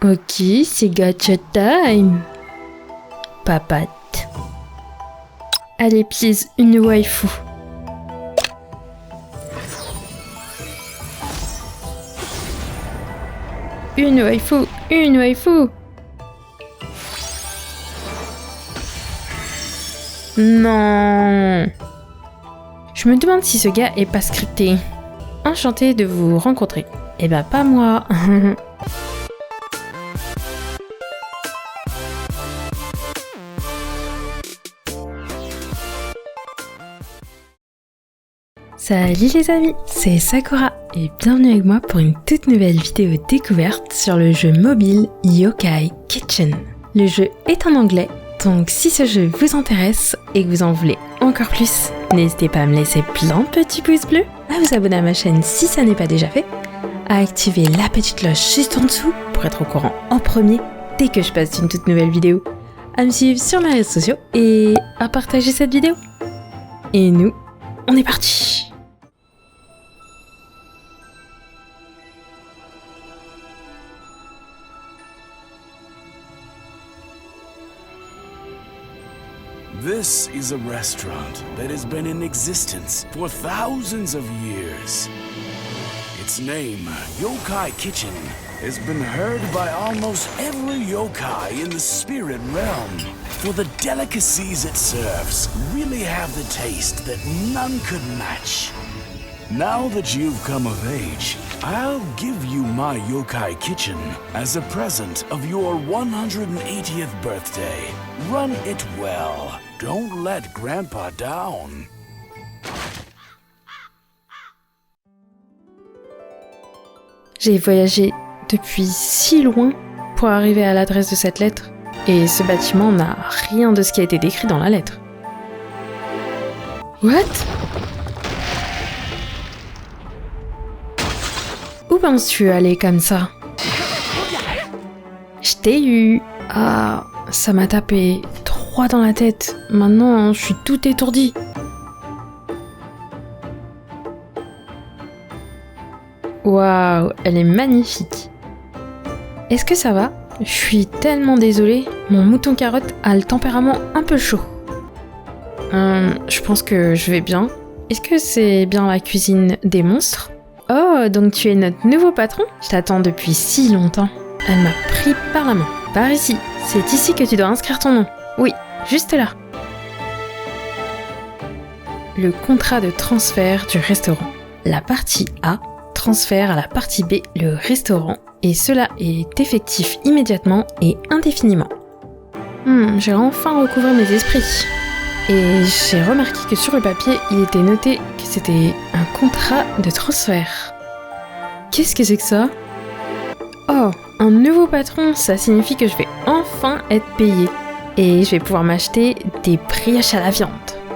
Ok, c'est gacha time. Papate. Allez, please, une waifu. Une waifu, une waifu. Non. Je me demande si ce gars est pas scripté. Enchanté de vous rencontrer. Eh ben pas moi. Salut les amis, c'est Sakura et bienvenue avec moi pour une toute nouvelle vidéo découverte sur le jeu mobile Yokai Kitchen. Le jeu est en anglais, donc si ce jeu vous intéresse et que vous en voulez encore plus, n'hésitez pas à me laisser plein de petits pouces bleus, à vous abonner à ma chaîne si ça n'est pas déjà fait, à activer la petite cloche juste en dessous pour être au courant en premier dès que je passe une toute nouvelle vidéo, à me suivre sur mes réseaux sociaux et à partager cette vidéo. Et nous, on est parti! This is a restaurant that has been in existence for thousands of years. Its name, Yokai Kitchen, has been heard by almost every yokai in the spirit realm, for the delicacies it serves really have the taste that none could match. Now that you've come of age, I'll give you my Yokai Kitchen as a present of your 180th birthday. Run it well. Don't let Grandpa down. J'ai voyagé depuis si loin pour arriver à l'adresse de cette lettre, et ce bâtiment n'a rien de ce qui a été décrit dans la lettre. What? Où penses-tu aller comme ça? Je t'ai eu. Ah, ça m'a tapé droit dans la tête. Maintenant, je suis tout étourdi. Waouh, elle est magnifique. Est-ce que ça va? Je suis tellement désolée. Mon mouton carotte a le tempérament un peu chaud. Je pense que je vais bien. Est-ce que c'est bien la cuisine des monstres? Oh, donc tu es notre nouveau patron? Je t'attends depuis si longtemps. Elle m'a pris par la main. Par ici. C'est ici que tu dois inscrire ton nom. Oui, juste là. Le contrat de transfert du restaurant. La partie A transfère à la partie B le restaurant et cela est effectif immédiatement et indéfiniment. J'ai enfin recouvré mes esprits. Et j'ai remarqué que sur le papier, il était noté que c'était un contrat de transfert. Qu'est-ce que c'est que ça? Oh, un nouveau patron, ça signifie que je vais enfin être payée. Et je vais pouvoir m'acheter des brioches à la viande.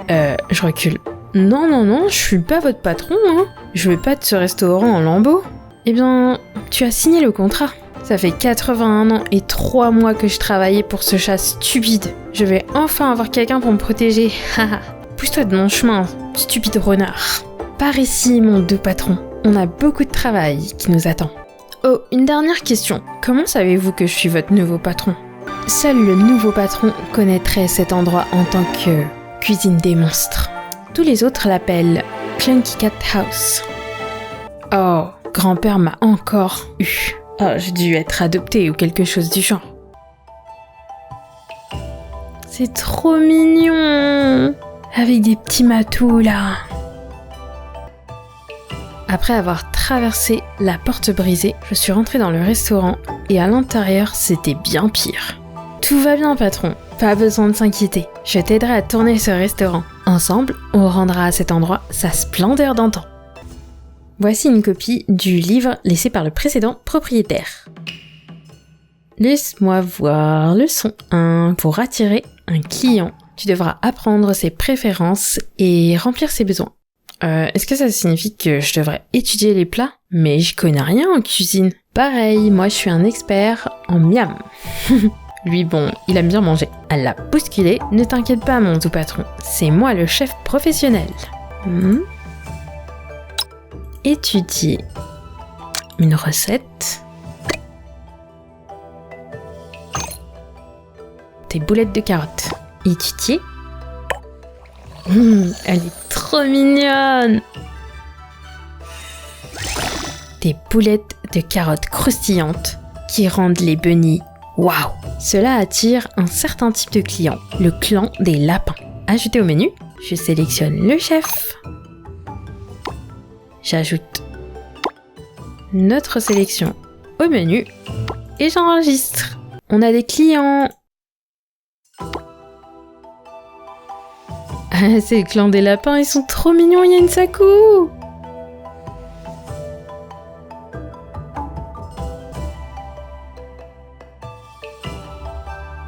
Je recule. Non, je suis pas votre patron, hein. Je veux pas de ce restaurant en lambeaux. Eh bien, tu as signé le contrat. Ça fait 81 ans et 3 mois que je travaillais pour ce chat stupide. Je vais enfin avoir quelqu'un pour me protéger. Haha. Pousse-toi de mon chemin, stupide renard. Par ici, mon doux patron. On a beaucoup de travail qui nous attend. Oh, une dernière question. Comment savez-vous que je suis votre nouveau patron? Seul le nouveau patron connaîtrait cet endroit en tant que cuisine des monstres. Tous les autres l'appellent Clunky Cat House. Oh, grand-père m'a encore eu. Oh, j'ai dû être adoptée ou quelque chose du genre. C'est trop mignon. Avec des petits matous là. Après avoir traversé la porte brisée, je suis rentrée dans le restaurant et à l'intérieur, c'était bien pire. Tout va bien, patron. Pas besoin de s'inquiéter. Je t'aiderai à tourner ce restaurant. Ensemble, on rendra à cet endroit sa splendeur d'antan. Voici une copie du livre laissé par le précédent propriétaire. Laisse-moi voir leçon 1. Pour attirer un client, tu devras apprendre ses préférences et remplir ses besoins. Est-ce que ça signifie que je devrais étudier les plats? Mais je connais rien en cuisine. Pareil, moi je suis un expert en miam. Lui, bon, il aime bien manger. Elle l'a bousculé. Ne t'inquiète pas, mon doux patron. C'est moi le chef professionnel. Étudier une recette. tes boulettes de carottes. Et tu t'y es? Elle est trop mignonne! Des boulettes de carottes croustillantes qui rendent les bunnies waouh! Cela attire un certain type de client, le clan des lapins. Ajouter au menu, je sélectionne le chef. J'ajoute notre sélection au menu et j'enregistre. On a des clients. Ah, c'est le clan des lapins, ils sont trop mignons, il y a une Sakou.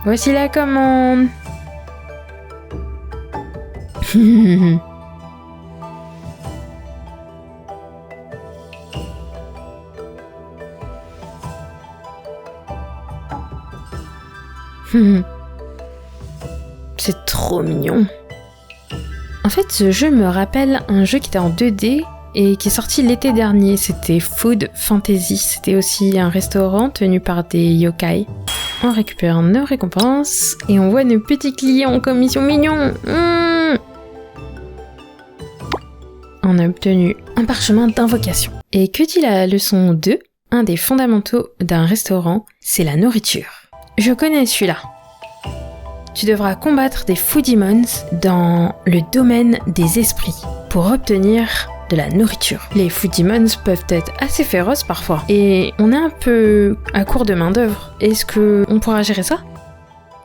Voici la commande. C'est trop mignon. En fait, ce jeu me rappelle un jeu qui était en 2D et qui est sorti l'été dernier. C'était Food Fantasy. C'était aussi un restaurant tenu par des yokai. On récupère nos récompenses et on voit nos petits clients comme ils sont mignons. On a obtenu un parchemin d'invocation. Et que dit la leçon 2? Un des fondamentaux d'un restaurant, c'est la nourriture. Je connais celui-là. Tu devras combattre des Foodimons dans le domaine des esprits pour obtenir de la nourriture. Les Foodimons peuvent être assez féroces parfois et on est un peu à court de main d'œuvre. Est-ce qu'on pourra gérer ça?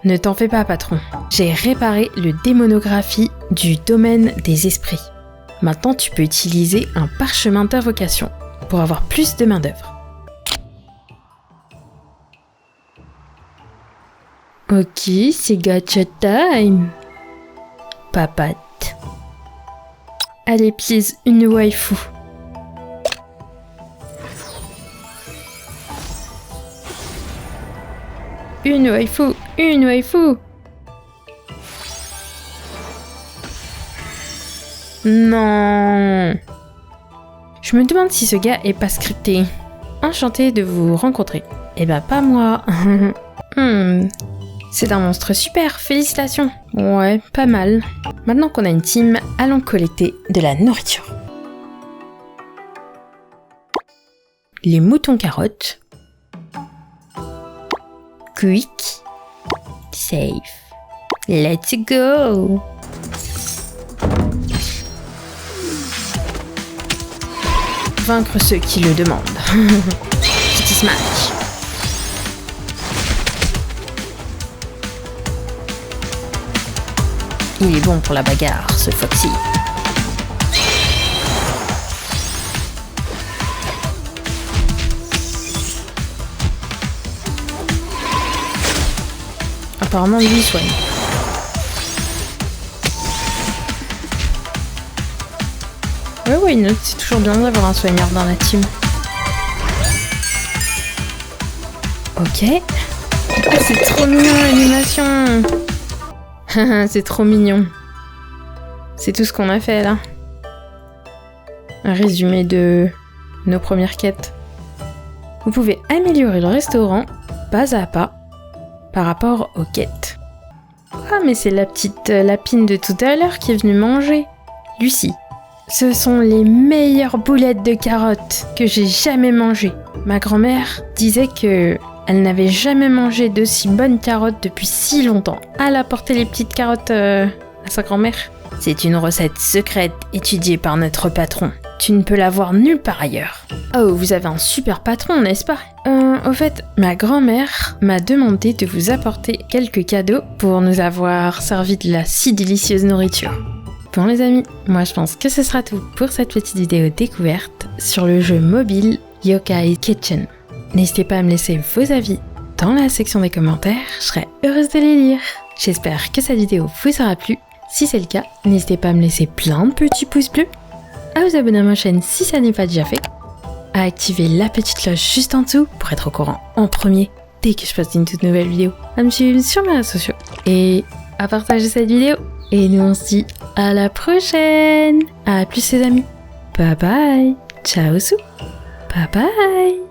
Ne t'en fais pas, patron. J'ai réparé le démonographie du domaine des esprits. Maintenant, tu peux utiliser un parchemin d'invocation pour avoir plus de main d'œuvre. Ok, c'est gacha time. Papate. Allez, please, une waifu. Une waifu, une waifu. Non. Je me demande si ce gars est pas scripté. Enchanté de vous rencontrer. Eh ben, pas moi. C'est un monstre super, félicitations. Ouais, pas mal. Maintenant qu'on a une team, allons collecter de la nourriture. Les moutons carottes. Quick. Safe. Let's go. Vaincre ceux qui le demandent. Petit smash. Il est bon pour la bagarre, ce Foxy. Apparemment, lui soigne. Ouais, une autre, c'est toujours bien d'avoir un soigneur dans la team. Ok. Ah, c'est trop mignon l'animation. C'est trop mignon. C'est tout ce qu'on a fait là. Un résumé de nos premières quêtes. Vous pouvez améliorer le restaurant pas à pas par rapport aux quêtes. Ah, mais c'est la petite lapine de tout à l'heure qui est venue manger. Lucie. Ce sont les meilleures boulettes de carottes que j'ai jamais mangées. Ma grand-mère disait que elle n'avait jamais mangé de si bonnes carottes depuis si longtemps. Elle a apporté les petites carottes à sa grand-mère. C'est une recette secrète étudiée par notre patron. Tu ne peux la voir nulle part ailleurs. Oh, vous avez un super patron, n'est-ce pas? Au fait, ma grand-mère m'a demandé de vous apporter quelques cadeaux pour nous avoir servi de la si délicieuse nourriture. Bon les amis, moi je pense que ce sera tout pour cette petite vidéo découverte sur le jeu mobile Yokai Kitchen. N'hésitez pas à me laisser vos avis dans la section des commentaires, je serai heureuse de les lire. J'espère que cette vidéo vous aura plu. Si c'est le cas, n'hésitez pas à me laisser plein de petits pouces bleus, à vous abonner à ma chaîne si ça n'est pas déjà fait, à activer la petite cloche juste en dessous pour être au courant en premier dès que je poste une toute nouvelle vidéo, à me suivre sur mes réseaux sociaux et à partager cette vidéo. Et nous on se dit à la prochaine. À plus les amis. Bye bye. Ciao sou. Bye bye.